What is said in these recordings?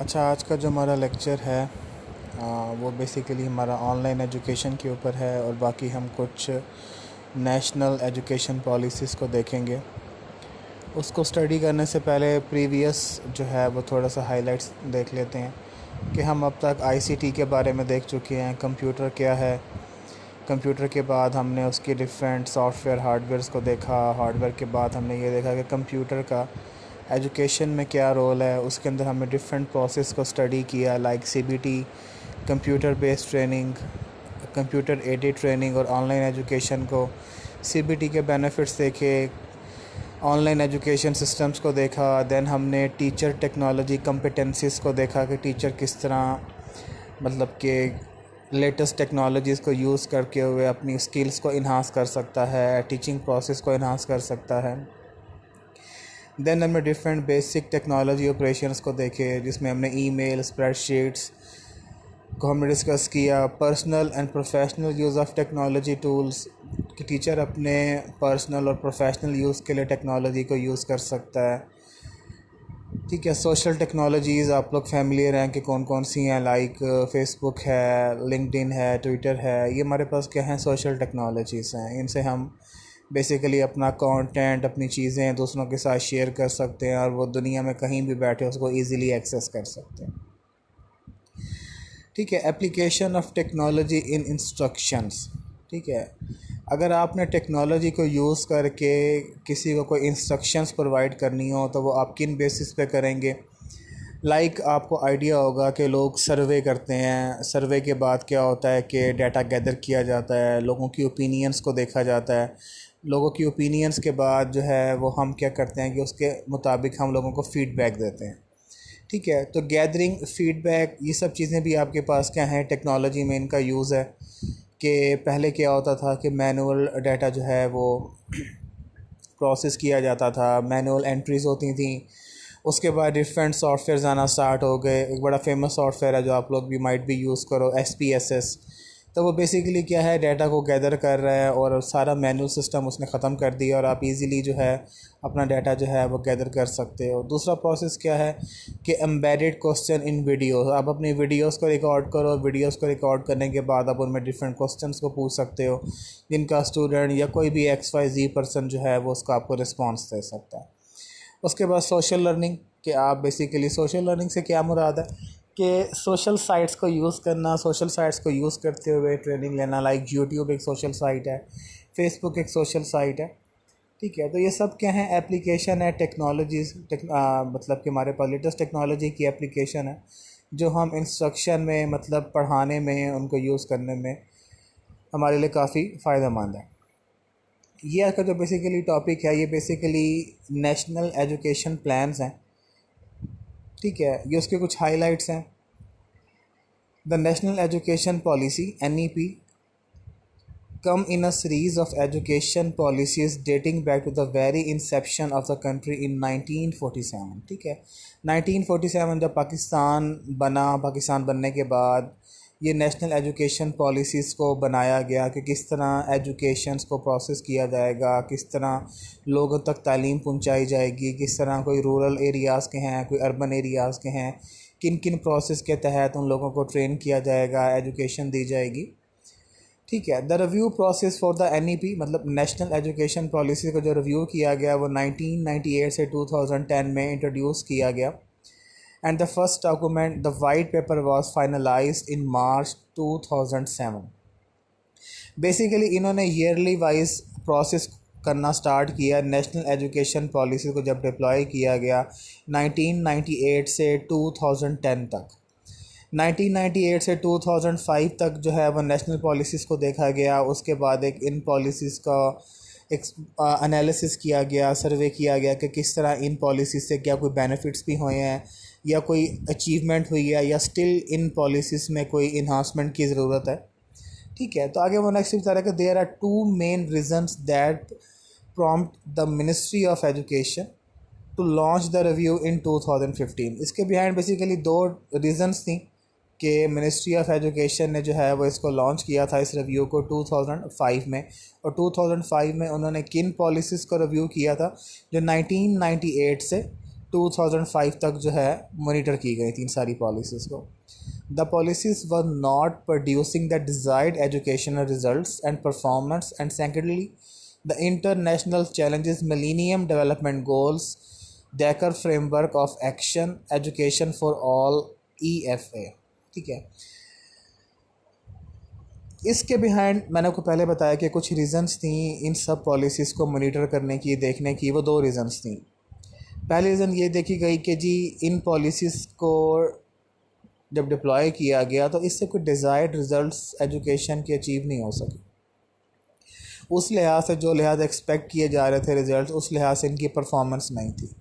अच्छा, आज का जो हमारा लेक्चर है वो बेसिकली हमारा ऑनलाइन एजुकेशन के ऊपर है और बाकी हम कुछ नेशनल एजुकेशन पॉलिसीज़ को देखेंगे। उसको स्टडी करने से पहले प्रीवियस जो है वो थोड़ा सा हाइलाइट्स देख लेते हैं कि हम अब तक आईसीटी के बारे में देख चुके हैं, कंप्यूटर क्या है। कंप्यूटर के बाद हमने उसकी डिफरेंट सॉफ्टवेयर हार्डवेयर्स को देखा। हार्डवेयर के बाद हमने ये देखा कि कंप्यूटर का एजुकेशन में क्या रोल है। उसके अंदर हमने डिफरेंट प्रोसेस को स्टडी किया, like CBT, computer based training, computer aided training और ऑनलाइन एजुकेशन को। सीबीटी के बेनिफिट्स देखे, ऑनलाइन एजुकेशन सिस्टम्स को देखा। देन हमने टीचर टेक्नोलॉजी कम्पिटेंसीज को देखा कि टीचर किस तरह मतलब कि लेटेस्ट टेक्नोलॉजीज़ को यूज़ करके हुए अपनी स्किल्स को इन्हांस कर सकता है, टीचिंग प्रोसेस को इन्हांस कर सकता है। देन हमने डिफरेंट बेसिक टेक्नोलॉजी ऑपरेशंस को देखे, जिसमें हमने ईमेल, स्प्रेडशीट्स को हमने डिस्कस किया। Personal and professional use of technology tools कि टीचर अपने पर्सनल और प्रोफेशनल यूज़ के लिए टेक्नोलॉजी को यूज़ कर सकता है। ठीक है। सोशल टेक्नोलॉजीज़ आप लोग फैमिलियर हैं कि कौन कौन सी हैं, लाइक फेसबुक है, लिंक्डइन है, ट्विटर है। ये हमारे पास क्या हैं, सोशल टेक्नोलॉजीज़ हैं। इनसे हम बेसिकली अपना कंटेंट, अपनी चीज़ें दूसरों के साथ शेयर कर सकते हैं और वो दुनिया में कहीं भी बैठे उसको इजीली एक्सेस कर सकते हैं। ठीक है। Application of technology in instructions. ठीक है। अगर आपने टेक्नोलॉजी को यूज़ करके किसी को कोई इंस्ट्रक्शंस प्रोवाइड करनी हो तो वो आप किन बेसिस पे करेंगे। लाइक आपको आइडिया होगा कि लोग सर्वे करते हैं। सर्वे के बाद क्या होता है कि डाटा गैदर किया जाता है, लोगों की ओपिनियंस को देखा जाता है। लोगों की ओपिनियंस के बाद जो है वो हम क्या करते हैं कि उसके मुताबिक हम लोगों को फ़ीडबैक देते हैं। ठीक है। तो गैदरिंग, फीडबैक, ये सब चीज़ें भी आपके पास क्या हैं, टेक्नोलॉजी में इनका यूज़ है। कि पहले क्या होता था कि मैनुअल डाटा जो है वो प्रोसेस किया जाता था, मैनुअल एंट्रीज़ होती थी। उसके बाद डिफरेंट सॉफ्टवेयर आना स्टार्ट हो गए। एक बड़ा फेमस सॉफ्टवेयर है जो आप लोग भी माइट भी यूज़ करो, SPSS। तो वो बेसिकली क्या है, डाटा को गैदर कर रहा है और सारा मैनुअल सिस्टम उसने ख़त्म कर दिया और आप इजीली जो है अपना डाटा जो है वो गैदर कर सकते हो। दूसरा प्रोसेस क्या है कि एम्बेडेड क्वेश्चन इन वीडियो। आप अपनी वीडियोस को रिकॉर्ड करो, वीडियोस को रिकॉर्ड करने के बाद आप उनमें डिफरेंट क्वेश्चंस को पूछ सकते हो, जिनका स्टूडेंट या कोई भी XYZ पर्सन जो है वो उसका आपको रिस्पॉन्स दे सकता है। उसके बाद सोशल लर्निंग, कि आप बेसिकली सोशल लर्निंग से क्या मुराद है कि सोशल साइट्स को यूज़ करना, सोशल साइट्स को यूज़ करते हुए ट्रेनिंग लेना। लाइक यूट्यूब एक सोशल साइट है, फेसबुक एक सोशल साइट है। ठीक है। तो ये सब क्या है, एप्लीकेशन है, टेक्नोलॉजीज़ मतलब कि हमारे पास लेटेस्ट टेक्नोलॉजी की एप्लीकेशन है जो हम इंस्ट्रक्शन में, मतलब पढ़ाने में, उनको यूज़ करने में हमारे लिए काफ़ी फ़ायदेमंद है। ये आज का जो बेसिकली टॉपिक है, ये बेसिकली नेशनल एजुकेशन प्लान्स हैं। ठीक है। ये उसके कुछ हाइलाइट्स हैं। The national education policy NEP come in a series of education policies dating back to the very inception of the country in 1947। ठीक है। 1947 जब पाकिस्तान बना, पाकिस्तान बनने के बाद ये नेशनल एजुकेशन पॉलिसीज़ को बनाया गया कि किस तरह एजुकेशंस को प्रोसेस किया जाएगा, किस तरह लोगों तक तालीम पहुंचाई जाएगी, किस तरह कोई रूरल एरियाज़ के हैं, कोई अर्बन एरियाज़ के हैं, किन किन प्रोसेस के तहत उन लोगों को ट्रेन किया जाएगा, एजुकेशन दी जाएगी। ठीक है। The review process for the NEP, मतलब नेशनल एजुकेशन पॉलिसी को जो रिव्यू किया गया वो 1998 से 2010 में इंट्रोड्यूस किया गया। And the first document, the white paper was finalised in March 2007। Basically इन्होंने ईयरली वाइज प्रोसेस करना स्टार्ट किया। नेशनल एजुकेशन पॉलिसी को जब डिप्लॉय किया गया 1998 से 2010 तक, 1998 से 2005 तक जो है वो नेशनल पॉलिसीज़ को देखा गया। उसके बाद एक इन पॉलिसीज़ का एक एनालिसिस किया गया, सर्वे किया गया कि किस तरह इन पॉलिसीज़ से क्या कोई बेनिफिट्स भी हुए हैं या कोई अचीवमेंट हुई है या स्टिल इन पॉलिसीज़ में कोई इन्हांसमेंट की ज़रूरत है। ठीक है। तो आगे वो नेक्स्ट बता रहा है कि there are two main reasons that prompt the ministry of education to launch the review in 2015। इसके बिहाइंड बेसिकली दो रीजंस थी कि मिनिस्ट्री ऑफ एजुकेशन ने जो है वो इसको लॉन्च किया था, इस रिव्यू को 2005 में। और 2005 में उन्होंने किन पॉलिसीज़ को रिव्यू किया था, जो 1998 से 2005 तक जो है मॉनिटर की गई थी इन सारी पॉलिसीज़ को. The policies were not producing the desired educational results and performance. And secondly, the international challenges millennium development goals, decker framework of action, education for all, EFA. ठीक है. इसके बिहाइंड मैंने आपको पहले बताया कि कुछ रीज़न्स थी इन सब पॉलिसीज़ को मॉनिटर करने की, देखने की. वो 2 रीज़न्स थी. पहली रीज़न ये देखी गई कि जी इन पॉलिसीज़ को जब डिप्लॉय किया गया तो इससे कोई डिज़ायर्ड रिज़ल्ट्स एजुकेशन के अचीव नहीं हो सके. उस लिहाज से जो लिहाज एक्सपेक्ट किए जा रहे थे रिज़ल्ट, उस लिहाज से इनकी परफॉर्मेंस नहीं थी.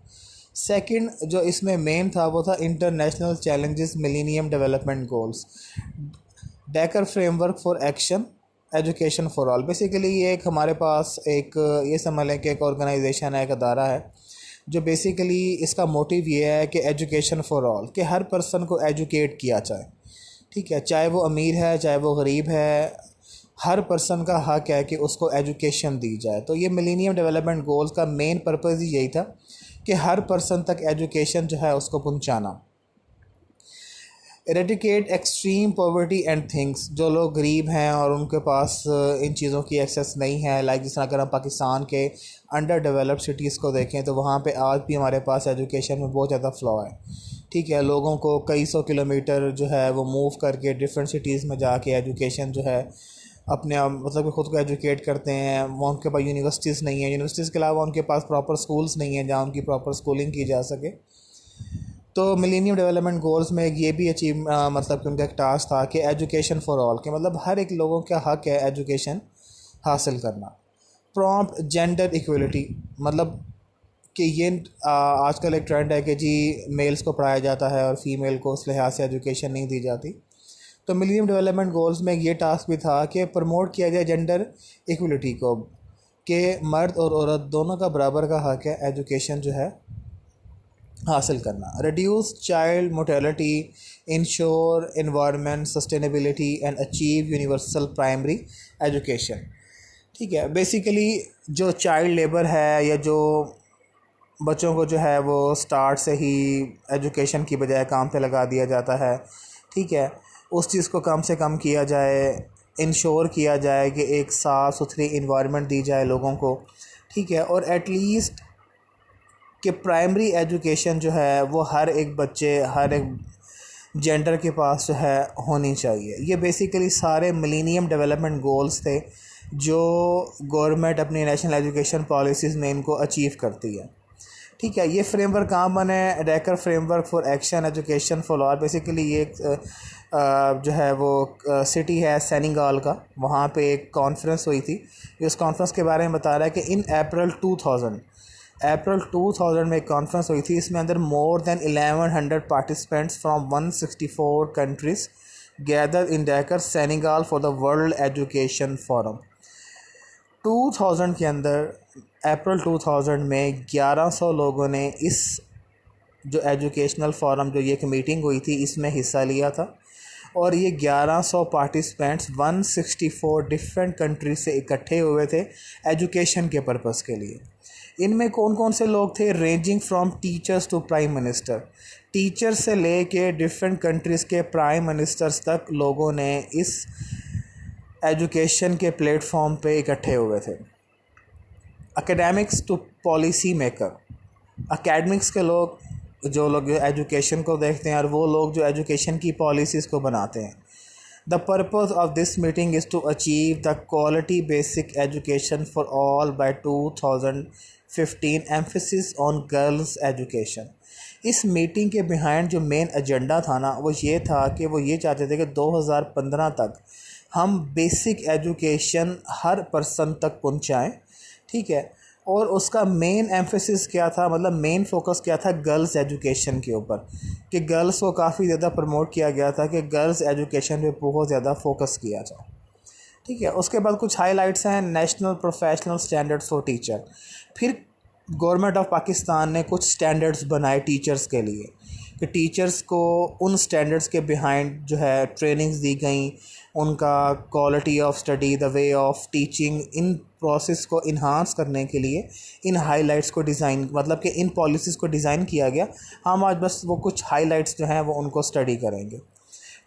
सेकंड जो इसमें मेन था वो था international challenges millennium development goals, decker framework for action, education for all. Basically ये एक हमारे पास एक ये समझ लें कि एक ऑर्गेनाइजेशन है, एक अदारा है जो बेसिकली इसका मोटिव ये है कि एजुकेशन फॉर ऑल, कि हर पर्सन को एजुकेट किया जाए. ठीक है. चाहे वो अमीर है, चाहे वो गरीब है, हर पर्सन का हक है कि उसको एजुकेशन दी जाए. तो ये मिलेनियम डेवलपमेंट गोल्स का मेन पर्पज़ ही यही था कि हर पर्सन तक एजुकेशन जो है उसको पहुंचाना. Eradicate extreme poverty and things, जो लोग गरीब हैं और उनके पास इन चीज़ों की एक्सेस नहीं है, लाइक जिस तरह अगर हम पाकिस्तान के अंडर डेवलप्ड सिटीज़ को देखें तो वहाँ पे आज भी हमारे पास एजुकेशन में बहुत ज़्यादा फ्लॉ है. ठीक है. लोगों को कई सौ किलोमीटर जो है वो मूव करके डिफरेंट सिटीज़ में जाके एजुकेशन जो है अपने आप मतलब कि ख़ुद को एजुकेट करते हैं. वो उनके पास यूनिवर्सिटीज़ नहीं है, यूनिवर्सिटीज़ के अलावा उनके पास प्रॉपर स्कूल्स नहीं हैं जहाँ उनकी प्रॉपर स्कूलिंग की जा सके. तो मिलेनियम डेवलपमेंट गोल्स में ये भी अचीव मतलब कि उनका एक टास्क था कि एजुकेशन फॉर ऑल, के मतलब हर एक लोगों का हक है एजुकेशन हासिल करना. प्रॉम्प्ट जेंडर इक्वलिटी, मतलब कि ये आजकल एक ट्रेंड है कि जी मेल्स को पढ़ाया जाता है और फीमेल को उस लिहाज से एजुकेशन नहीं दी जाती. तो मिलेनियम डेवलपमेंट गोल्स में ये टास्क भी था कि प्रमोट किया जाए जेंडर इक्वलिटी को, कि मर्द और औरत दोनों का बराबर का हक है एजुकेशन जो है हासिल करना. Reduce child mortality, ensure environment sustainability and achieve universal primary education. ठीक है. बेसिकली जो चाइल्ड लेबर है या जो बच्चों को जो है वो स्टार्ट से ही एजुकेशन की बजाय काम पे लगा दिया जाता है. ठीक है. उस चीज़ को कम से कम किया जाए, इंश्योर किया जाए कि एक साफ़ सुथरी इन्वायरमेंट दी जाए लोगों को. ठीक है. और एटलीस्ट कि प्राइमरी एजुकेशन जो है वो हर एक बच्चे, हर एक जेंडर के पास जो है होनी चाहिए. ये बेसिकली सारे मिलेनियम डेवलपमेंट गोल्स थे जो गवर्नमेंट अपनी नेशनल एजुकेशन पॉलिसीज़ में इनको अचीव करती है. ठीक है. ये फ्रेमवर्क कहाँ बने? Decker framework for action, education for all. Basically ये जो है वो सिटी है सेनेगल का, वहाँ पे एक कॉन्फ्रेंस हुई थी. इस कॉन्फ्रेंस के बारे में बता रहा है कि इन अप्रैल 2000 में एक कॉन्फ्रेंस हुई थी. इसमें अंदर more than 1100 participants from 164 countries gather in decker Senegal for the world education forum. 2000 के अंदर अप्रैल 2000 में 1100 लोगों ने इस जो एजुकेशनल फोरम जो ये एक मीटिंग हुई थी इसमें हिस्सा लिया था. और ये 1100 पार्टिसिपेंट्स 164 डिफरेंट कंट्री से इकट्ठे हुए थे एजुकेशन के पर्पज़ के लिए. इनमें कौन कौन से लोग थे? Ranging from teachers to prime minister. Teacher से ले के डिफरेंट कंट्रीज़ के प्राइम मिनिस्टर्स तक लोगों ने इस एजुकेशन के प्लेटफॉर्म पे इकट्ठे हुए थे. Academics to policy maker, academics के लोग, जो लोग एजुकेशन को देखते हैं और वो लोग जो एजुकेशन की पॉलिसीज़ को बनाते हैं. The purpose of this meeting is to achieve the quality basic education for all by 2015, emphasis on girls education. इस मीटिंग के बिहाइंड जो मेन एजेंडा था ना वो ये था कि वो ये चाहते थे कि 2015 तक हम बेसिक एजुकेशन हर पर्सन तक पहुंचाएं. ठीक है. और उसका मेन एम्फेसिस क्या था, मतलब मेन फोकस क्या था? गर्ल्स एजुकेशन के ऊपर, कि गर्ल्स को काफ़ी ज़्यादा प्रमोट किया गया था कि गर्ल्स एजुकेशन पे बहुत ज़्यादा फोकस किया जाए. ठीक है. उसके बाद कुछ हाइलाइट्स हैं. National professional standards for teacher. फिर गवर्नमेंट ऑफ पाकिस्तान ने कुछ स्टैंडर्ड्स बनाए टीचर्स के लिए कि टीचर्स को उन स्टैंडर्ड्स के बिहाइंड जो है ट्रेनिंग्स दी गई, उनका quality of study, the way of teaching, in process को इन्हांस करने के लिए इन हाइलाइट्स को डिज़ाइन, मतलब कि इन पॉलिसीज़ को डिज़ाइन किया गया। हम आज बस वो कुछ हाइलाइट्स जो हैं वो उनको स्टडी करेंगे।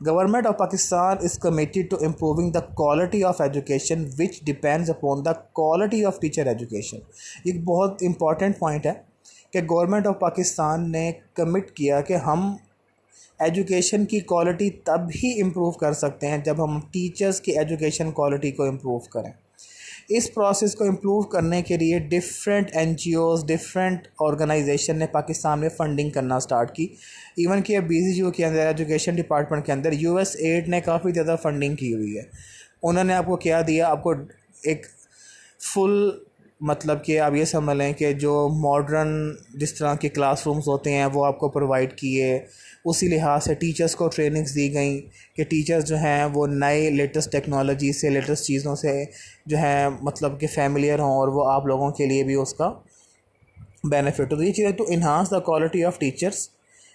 Government of Pakistan is committed to improving the quality of education which depends upon the quality of teacher education। एक बहुत important point है कि गवर्नमेंट ऑफ पाकिस्तान ने कमिट किया कि हम एजुकेशन की क्वालिटी तब ही इम्प्रूव कर सकते हैं जब हम टीचर्स की एजुकेशन क्वालिटी को इम्प्रूव करें। इस प्रोसेस को इम्प्रूव करने के लिए डिफरेंट NGOs, डिफरेंट ऑर्गेनाइजेशन ने पाकिस्तान में फ़ंडिंग करना स्टार्ट की। इवन कि BCU के अंदर, एजुकेशन डिपार्टमेंट के अंदर USAID ने काफ़ी ज़्यादा फंडिंग की हुई है। उन्होंने आपको क्या दिया, आपको एक फुल, मतलब कि आप ये समझ लें कि जो मॉडर्न जिस तरह के क्लासरूम्स होते हैं वो आपको प्रोवाइड किए। उसी लिहाज से टीचर्स को ट्रेनिंग्स दी गई कि टीचर्स जो हैं वो नए लेटेस्ट टेक्नोलॉजी से, लेटेस्ट चीज़ों से जो है मतलब कि फ़ेमिलियर हों और वो आप लोगों के लिए भी उसका बेनिफिट हो। तो ये चीज़ें to enhance the quality of teachers,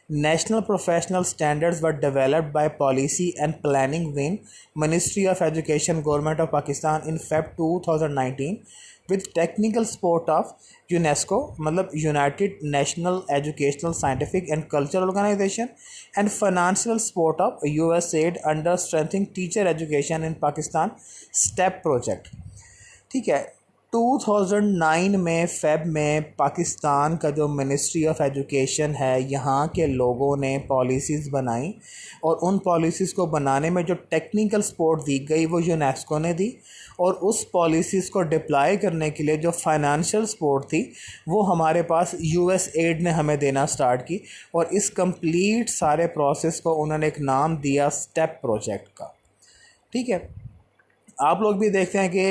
national professional standards were developed by policy and planning wing, Ministry of Education, Government of Pakistan in Feb 2019 with technical support of UNESCO, मतलब United National Educational, Scientific and Cultural Organization, and financial support of USAID under Strengthening Teacher Education in Pakistan STEP project। ठीक है, 2009 में Feb में पाकिस्तान का जो ministry of education है, यहाँ के लोगों ने पॉलिसीज़ बनाई और उन पॉलिसीज़ को बनाने में जो टेक्निकल सपोर्ट दी गई वो यूनेस्को ने दी, और उस पॉलिसीज़ को डिप्लॉय करने के लिए जो फाइनेंशियल सपोर्ट थी वो हमारे पास USAID ने हमें देना स्टार्ट की। और इस कंप्लीट सारे प्रोसेस को उन्होंने एक नाम दिया स्टेप प्रोजेक्ट का। ठीक है, आप लोग भी देखते हैं कि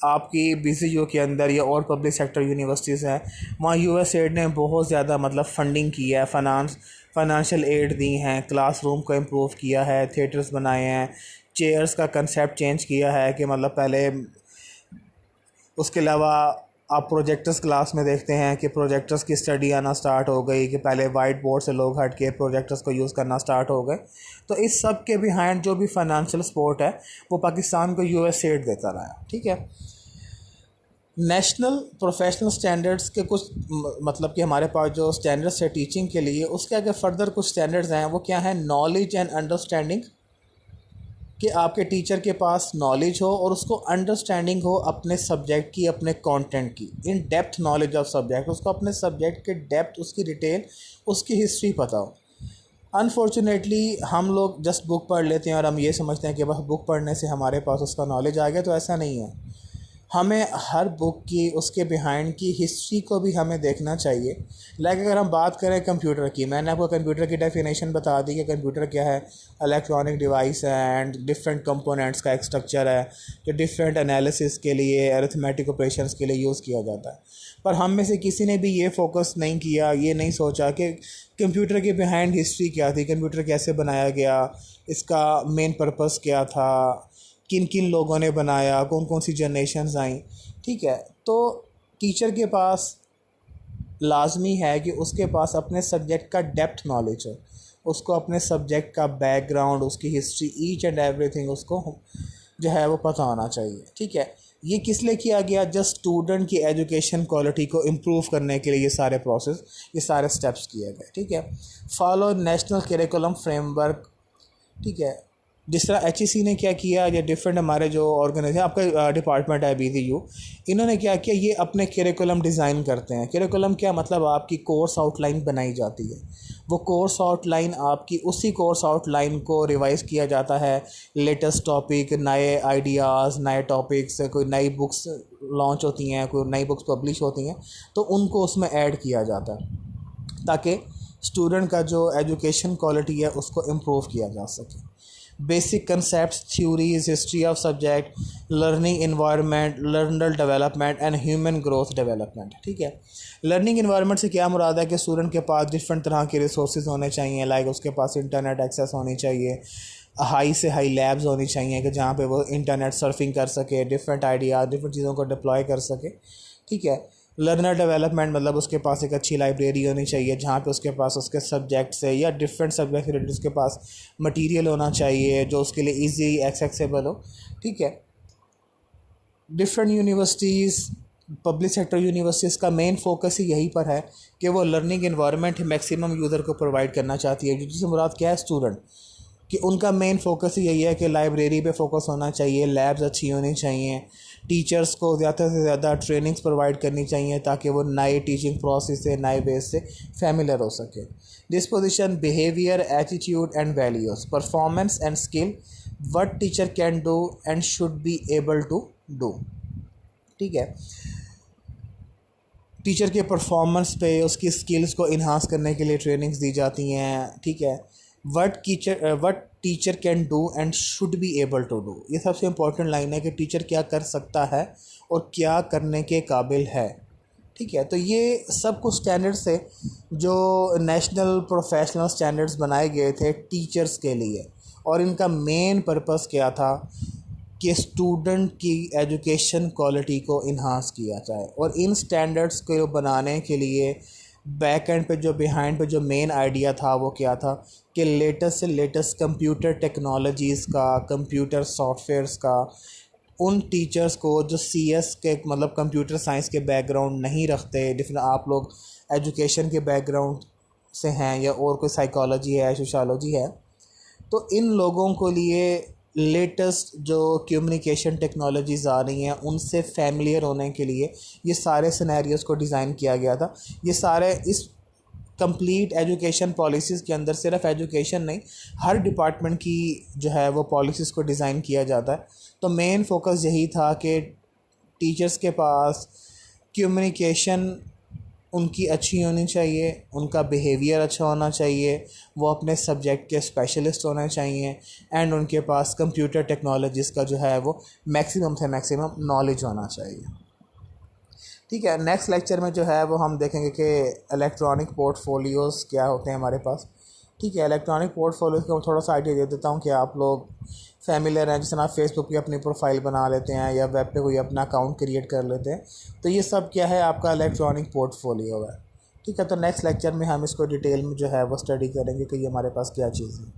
आपकी BCU के अंदर या और पब्लिक सेक्टर यूनिवर्सिटीज़ हैं, वहाँ USAID ने बहुत ज़्यादा मतलब फ़ंडिंग की है, फाइनेंशियल एड दी हैं, क्लासरूम को इम्प्रूव किया है, थिएटर्स बनाए हैं, चेयर्स का कंसेप्ट चेंज किया है कि मतलब पहले, उसके अलावा आप प्रोजेक्टर्स क्लास में देखते हैं कि प्रोजेक्टर्स की स्टडी आना स्टार्ट हो गई कि पहले वाइट बोर्ड से लोग हट के प्रोजेक्टर्स को यूज़ करना स्टार्ट हो गए। तो इस सब के बिहाइंड जो भी फाइनेंशियल सपोर्ट है वो पाकिस्तान को USAID देता रहा। ठीक है, नेशनल प्रोफेशनल स्टैंडर्ड्स के कुछ मतलब कि हमारे पास जो स्टैंडर्ड्स है टीचिंग के लिए, उसके आगे फर्दर कुछ स्टैंडर्ड्स हैं। वो क्या है, नॉलेज एंड अंडरस्टैंडिंग, कि आपके टीचर के पास नॉलेज हो और उसको अंडरस्टैंडिंग हो अपने सब्जेक्ट की, अपने कंटेंट की, in depth knowledge of subject, उसको अपने सब्जेक्ट के डेप्थ, उसकी डिटेल, उसकी हिस्ट्री पता हो। अनफॉर्चुनेटली हम लोग जस्ट बुक पढ़ लेते हैं और हम ये समझते हैं कि बस बुक पढ़ने से हमारे पास उसका नॉलेज आ गया, तो ऐसा नहीं है। हमें हर बुक की, उसके बिहाइंड की हिस्ट्री को भी हमें देखना चाहिए। लाइक अगर हम बात करें कंप्यूटर की, मैंने आपको कंप्यूटर की डेफिनेशन बता दी कि कंप्यूटर क्या है, इलेक्ट्रॉनिक डिवाइस है एंड डिफरेंट कंपोनेंट्स का एक स्ट्रक्चर है जो डिफरेंट एनालिसिस के लिए, अरिथमेटिक ऑपरेशंस के लिए यूज़ किया जाता है। पर हम में से किसी ने भी ये फोकस नहीं किया, ये नहीं सोचा कि कंप्यूटर के बिहाइंड हिस्ट्री क्या थी, कंप्यूटर कैसे बनाया गया, इसका मेन पर्पस क्या था, किन किन लोगों ने बनाया, कौन कौन सी जनरेशन्स आई। ठीक है, तो टीचर के पास लाजमी है कि उसके पास अपने सब्जेक्ट का डेप्थ नॉलेज हो, उसको अपने सब्जेक्ट का बैकग्राउंड, उसकी हिस्ट्री, ईच एंड एवरीथिंग उसको जो है वो पता होना चाहिए। ठीक है, ये किस लिए किया गया, जस्ट स्टूडेंट की एजुकेशन क्वालिटी को इम्प्रूव करने के लिए ये सारे प्रोसेस, ये सारे स्टेप्स किए गए। ठीक है, फॉलो नेशनल करिकुलम फ्रेमवर्क। ठीक है, जिस तरह HEC ने क्या किया, या डिफरेंट हमारे जो ऑर्गेनाइजेशन, आपका डिपार्टमेंट है BCU, इन्होंने क्या किया, ये अपने करिकुलम डिज़ाइन करते हैं। करिकुलम क्या मतलब, आपकी कोर्स आउटलाइन बनाई जाती है, वो कोर्स आउटलाइन आपकी, उसी कोर्स आउटलाइन को रिवाइज़ किया जाता है, लेटेस्ट टॉपिक, नए आइडियाज़, नए टॉपिक्स, कोई नई बुक्स लॉन्च होती हैं, कोई नई बुक्स पब्लिश होती हैं, तो उनको उसमें ऐड किया जाता है ताकि स्टूडेंट का जो एजुकेशन क्वालिटी है उसको इम्प्रूव किया जा सके। Basic concepts, theories, history of subject, learning environment, learner development and human growth development. ठीक है, लर्निंग इन्वायरमेंट से क्या मुराद है कि स्टूडेंट के पास डिफरेंट तरह के रिसोर्सेज होने चाहिए, लाइक उसके पास इंटरनेट एक्सेस होनी चाहिए, हाई से हाई लैब्स होनी चाहिए कि जहाँ पे वो इंटरनेट सर्फिंग कर सके, डिफरेंट आइडियाज़, डिफरेंट चीज़ों को डिप्लॉय कर सके। ठीक है, लर्नर डेवलपमेंट मतलब उसके पास एक अच्छी लाइब्रेरी होनी चाहिए जहाँ पे उसके पास उसके सब्जेक्ट से या डिफरेंट सब्जेक्ट से रिलेटेड उसके पास मटेरियल होना चाहिए जो उसके लिए इजी एक्सेसिबल हो। ठीक है, different universities, public sector universities का मेन फोकस ही यहीं पर है कि वो लर्निंग इन्वायरमेंट मैक्सिमम यूज़र को प्रोवाइड करना चाहती है, जिससे मुराद क्या है, स्टूडेंट, कि उनका मेन फोकस ही यही है कि लाइब्रेरी पे फोकस होना चाहिए, लैब्स अच्छी होनी चाहिए, टीचर्स को ज़्यादा से ज़्यादा ट्रेनिंग्स प्रोवाइड करनी चाहिए ताकि वो नए टीचिंग प्रोसेस से, नए बेस से फेमिलियर हो सके। Disposition, behaviour, attitude and values, performance and skill, what teacher can do and should be able to do. ठीक है, टीचर के परफॉर्मेंस पे उसकी स्किल्स को इन्हांस करने के लिए ट्रेनिंग्स दी जाती हैं। ठीक है, what teacher can do and should be able to do, ये सबसे इम्पोर्टेंट लाइन है कि टीचर क्या कर सकता है और क्या करने के काबिल है। ठीक है, तो ये सब कुछ स्टैंडर्ड्स से जो नेशनल प्रोफेशनल स्टैंडर्ड्स बनाए गए थे टीचर्स के लिए, और इनका मेन पर्पस क्या था कि स्टूडेंट की एजुकेशन क्वालिटी को इन्हांस किया जाए। और इन स्टैंडर्ड्स को बनाने के लिए बैक एंड पे जो बिहाइंड पे जो मेन आइडिया था वो क्या था कि लेटेस्ट से लेटेस्ट कंप्यूटर टेक्नोलॉजीज़ का, कंप्यूटर सॉफ्टवेयर्स का उन टीचर्स को जो सीएस के मतलब कंप्यूटर साइंस के बैकग्राउंड नहीं रखते, डिफरेंट आप लोग एजुकेशन के बैकग्राउंड से हैं या और कोई साइकोलॉजी है, सोशियोलॉजी है, तो इन लोगों को लिए लेटेस्ट जो कम्युनिकेशन टेक्नोलॉजीज़ आ रही हैं उनसे फैमिलियर होने के लिए ये सारे सिनेरियोज़ को डिज़ाइन किया गया था। ये सारे इस कंप्लीट एजुकेशन पॉलिसीज़ के अंदर सिर्फ एजुकेशन नहीं, हर डिपार्टमेंट की जो है वो पॉलिसीज़ को डिज़ाइन किया जाता है। तो मेन फोकस यही था कि टीचर्स के पास कम्युनिकेशन उनकी अच्छी होनी चाहिए, उनका बिहेवियर अच्छा होना चाहिए, वो अपने सब्जेक्ट के स्पेशलिस्ट होने चाहिए, एंड उनके पास कंप्यूटर टेक्नोलॉजीज़ का जो है वो मैक्सिमम से मैक्सिमम नॉलेज होना चाहिए। ठीक है, नेक्स्ट लेक्चर में जो है वो हम देखेंगे कि इलेक्ट्रॉनिक पोर्टफोलियोज़ क्या होते हैं हमारे पास। ठीक है, इलेक्ट्रॉनिक पोर्टफोलियोज़ का थोड़ा सा आइडिया दे देता हूँ कि आप लोग फैमिलियर हैं, जैसे आप फेसबुक पे अपनी प्रोफाइल बना लेते हैं या वेब पे कोई अपना अकाउंट क्रिएट कर लेते हैं, तो ये सब क्या है, आपका इलेक्ट्रॉनिक पोर्टफोलियो है। ठीक है, तो नेक्स्ट लेक्चर में हम इसको डिटेल में जो है वो स्टडी करेंगे कि ये हमारे पास क्या चीज़ है।